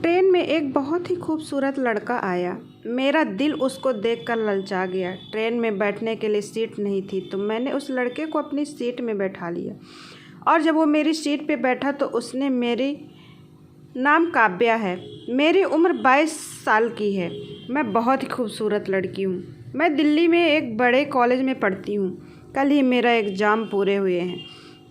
Train में एक बहुत ही खूबसूरत लड़का आया। मेरा दिल उसको देखकर ललचा गया। ट्रेन में बैठने के लिए सीट नहीं थी तो मैंने उस लड़के को अपनी सीट में बैठा लिया और जब वो मेरी सीट पे बैठा तो उसने मेरी नाम काव्या है। मेरी उम्र 22 साल की है। मैं बहुत ही खूबसूरत लड़की हूँ। मैं दिल्ली में एक बड़े कॉलेज में पढ़ती हूँ। कल ही मेरा एग्ज़ाम पूरे हुए हैं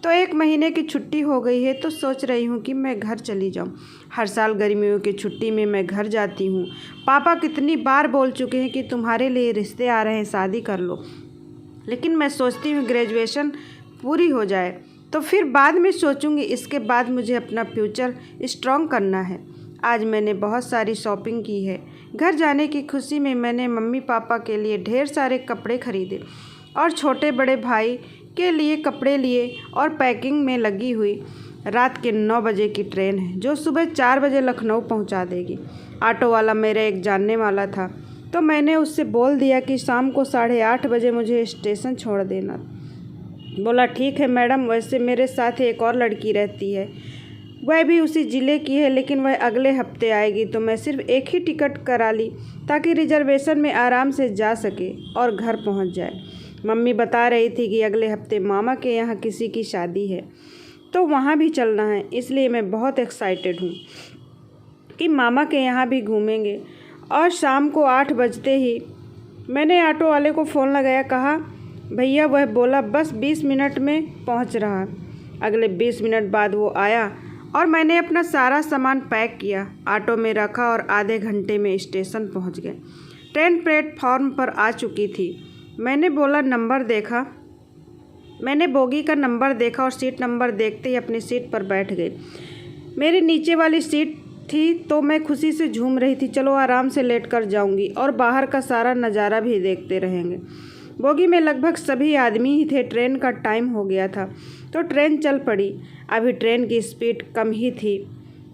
तो 1 महीने की छुट्टी हो गई है तो सोच रही हूँ कि मैं घर चली जाऊँ। हर साल गर्मियों की छुट्टी में मैं घर जाती हूँ। पापा कितनी बार बोल चुके हैं कि तुम्हारे लिए रिश्ते आ रहे हैं, शादी कर लो, लेकिन मैं सोचती हूँ ग्रेजुएशन पूरी हो जाए तो फिर बाद में सोचूंगी। इसके बाद मुझे अपना फ्यूचर स्ट्रॉन्ग करना है। आज मैंने बहुत सारी शॉपिंग की है। घर जाने की खुशी में मैंने मम्मी पापा के लिए ढेर सारे कपड़े खरीदे और छोटे बड़े भाई के लिए कपड़े लिए और पैकिंग में लगी हुई। रात के 9 बजे की ट्रेन है जो सुबह 4 बजे लखनऊ पहुंचा देगी। ऑटो वाला मेरा एक जानने वाला था तो मैंने उससे बोल दिया कि शाम को 8:30 बजे मुझे स्टेशन छोड़ देना। बोला ठीक है मैडम। वैसे मेरे साथ एक और लड़की रहती है, वह भी उसी ज़िले की है, लेकिन वह अगले हफ्ते आएगी तो मैं सिर्फ एक ही टिकट करा ली ताकि रिजर्वेशन में आराम से जा सके और घर पहुंच जाए। मम्मी बता रही थी कि अगले हफ्ते मामा के यहाँ किसी की शादी है तो वहाँ भी चलना है, इसलिए मैं बहुत एक्साइटेड हूँ कि मामा के यहाँ भी घूमेंगे। और शाम को 8 बजते ही मैंने ऑटो वाले को फ़ोन लगाया, कहा भैया। वह बोला बस 20 मिनट में पहुँच रहा। अगले 20 मिनट बाद वो आया और मैंने अपना सारा सामान पैक किया, ऑटो में रखा और आधे घंटे में स्टेशन पहुँच गए। ट्रेन प्लेटफॉर्म पर आ चुकी थी। मैंने बोगी का नंबर देखा और सीट नंबर देखते ही अपनी सीट पर बैठ गई। मेरी नीचे वाली सीट थी तो मैं खुशी से झूम रही थी। चलो आराम से लेट कर जाऊंगी और बाहर का सारा नज़ारा भी देखते रहेंगे। बोगी में लगभग सभी आदमी ही थे। ट्रेन का टाइम हो गया था तो ट्रेन चल पड़ी। अभी ट्रेन की स्पीड कम ही थी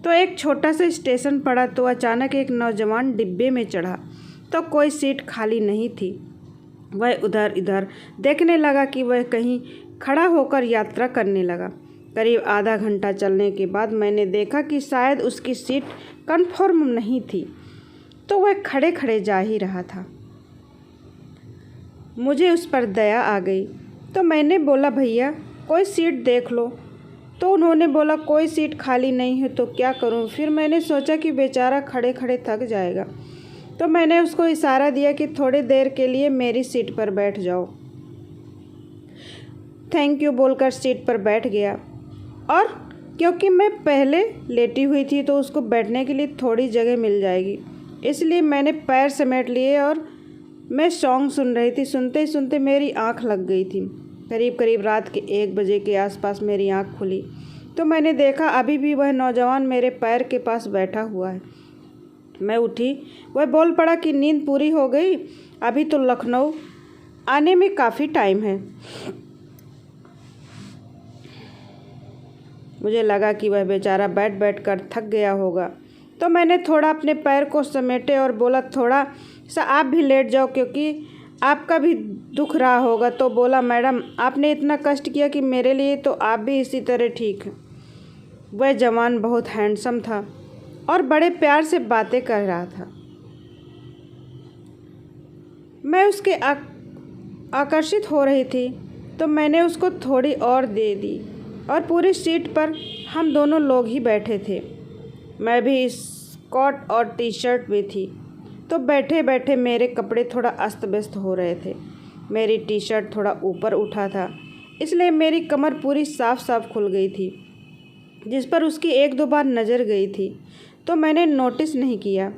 तो एक छोटा सा स्टेशन पड़ा तो अचानक एक नौजवान डिब्बे में चढ़ा तो कोई सीट खाली नहीं थी। वह उधर इधर देखने लगा कि वह कहीं खड़ा होकर यात्रा करने लगा। करीब आधा घंटा चलने के बाद मैंने देखा कि शायद उसकी सीट कन्फर्म नहीं थी तो वह खड़े खड़े जा ही रहा था। मुझे उस पर दया आ गई तो मैंने बोला भैया कोई सीट देख लो। तो उन्होंने बोला कोई सीट खाली नहीं है तो क्या करूं। फिर मैंने सोचा कि बेचारा खड़े खड़े थक जाएगा तो मैंने उसको इशारा दिया कि थोड़ी देर के लिए मेरी सीट पर बैठ जाओ। थैंक यू बोलकर सीट पर बैठ गया और क्योंकि मैं पहले लेटी हुई थी तो उसको बैठने के लिए थोड़ी जगह मिल जाएगी, इसलिए मैंने पैर समेट लिए और मैं सॉन्ग सुन रही थी। सुनते ही सुनते मेरी आंख लग गई थी। करीब करीब रात के 1 बजे के आसपास मेरी आंख खुली तो मैंने देखा अभी भी वह नौजवान मेरे पैर के पास बैठा हुआ है। मैं उठी। वह बोल पड़ा कि नींद पूरी हो गई, अभी तो लखनऊ आने में काफ़ी टाइम है। मुझे लगा कि वह बेचारा बैठ बैठ कर थक गया होगा तो मैंने थोड़ा अपने पैर को समेटे और बोला थोड़ा सा आप भी लेट जाओ क्योंकि आपका भी दुख रहा होगा। तो बोला मैडम आपने इतना कष्ट किया कि मेरे लिए तो आप भी इसी तरह ठीक हैं। वह जवान बहुत हैंडसम था और बड़े प्यार से बातें कर रहा था। मैं उसके आकर्षित हो रही थी तो मैंने उसको थोड़ी और दे दी और पूरी सीट पर हम दोनों लोग ही बैठे थे। मैं भी स्कर्ट और टी शर्ट में थी तो बैठे बैठे मेरे कपड़े थोड़ा अस्त व्यस्त हो रहे थे। मेरी टी शर्ट थोड़ा ऊपर उठा था इसलिए मेरी कमर पूरी साफ साफ खुल गई थी, जिस पर उसकी 1-2 बार नज़र गई थी तो मैंने नोटिस नहीं किया।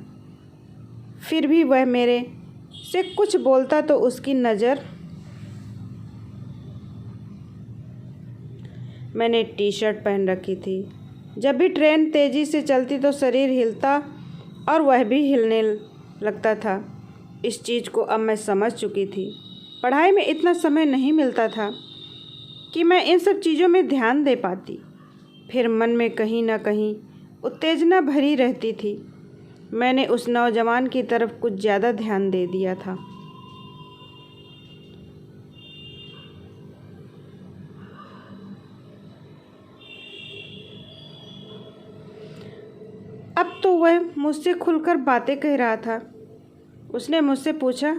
फिर भी वह मेरे से कुछ बोलता तो उसकी नज़र मैंने टी शर्ट पहन रखी थी। जब भी ट्रेन तेज़ी से चलती तो शरीर हिलता और वह भी हिलने लगता था। इस चीज़ को अब मैं समझ चुकी थी। पढ़ाई में इतना समय नहीं मिलता था कि मैं इन सब चीज़ों में ध्यान दे पाती। फिर मन में कहीं ना कहीं उत्तेजना भरी रहती थी। मैंने उस नौजवान की तरफ कुछ ज़्यादा ध्यान दे दिया था। अब अब तो वह मुझसे खुलकर बातें कह रहा था। उसने मुझसे पूछा,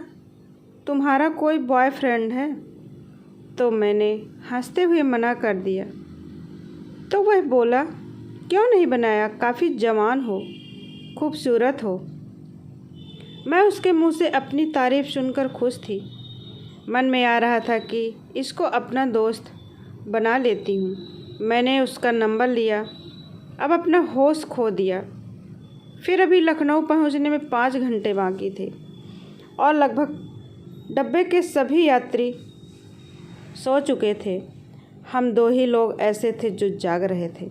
तुम्हारा कोई बॉयफ्रेंड है? तो मैंने हंसते हुए मना कर दिया। तो वह बोला, क्यों नहीं बनाया, काफ़ी जवान हो, खूबसूरत हो। मैं उसके मुंह से अपनी तारीफ़ सुनकर खुश थी। मन में आ रहा था कि इसको अपना दोस्त बना लेती हूँ। मैंने उसका नंबर लिया। अब अपना होश खो दिया। फिर अभी लखनऊ पहुँचने में 5 घंटे बाकी थे और लगभग डब्बे के सभी यात्री सो चुके थे। हम 2 ही लोग ऐसे थे जो जाग रहे थे।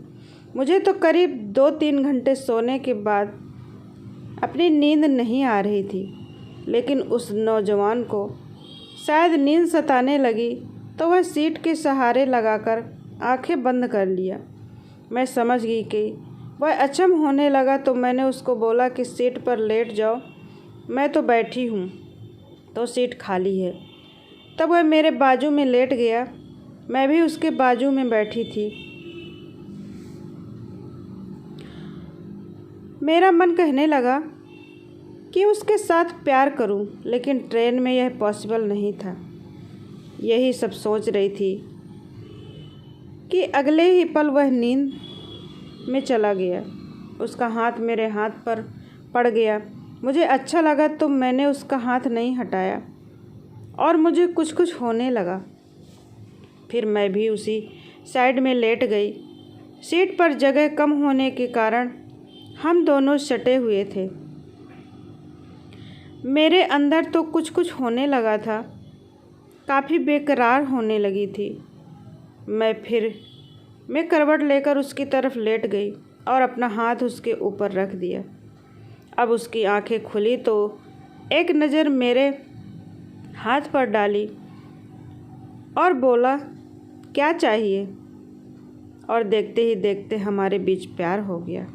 मुझे तो करीब 2-3 घंटे सोने के बाद अपनी नींद नहीं आ रही थी, लेकिन उस नौजवान को शायद नींद सताने लगी तो वह सीट के सहारे लगाकर आंखें बंद कर लिया। मैं समझ गई कि वह अचंभ होने लगा, तो मैंने उसको बोला कि सीट पर लेट जाओ, मैं तो बैठी हूँ, तो सीट खाली है। तब वह मेरे बाजू में लेट गया। मैं भी उसके बाजू में बैठी थी। मेरा मन कहने लगा कि उसके साथ प्यार करूं, लेकिन ट्रेन में यह पॉसिबल नहीं था। यही सब सोच रही थी कि अगले ही पल वह नींद में चला गया। उसका हाथ मेरे हाथ पर पड़ गया। मुझे अच्छा लगा तो मैंने उसका हाथ नहीं हटाया और मुझे कुछ कुछ होने लगा। फिर मैं भी उसी साइड में लेट गई। सीट पर जगह कम होने के कारण हम दोनों सटे हुए थे। मेरे अंदर तो कुछ कुछ होने लगा था, काफ़ी बेकरार होने लगी थी। मैं करवट लेकर उसकी तरफ लेट गई और अपना हाथ उसके ऊपर रख दिया। अब उसकी आंखें खुली तो एक नज़र मेरे हाथ पर डाली और बोला, क्या चाहिए? और देखते ही देखते हमारे बीच प्यार हो गया।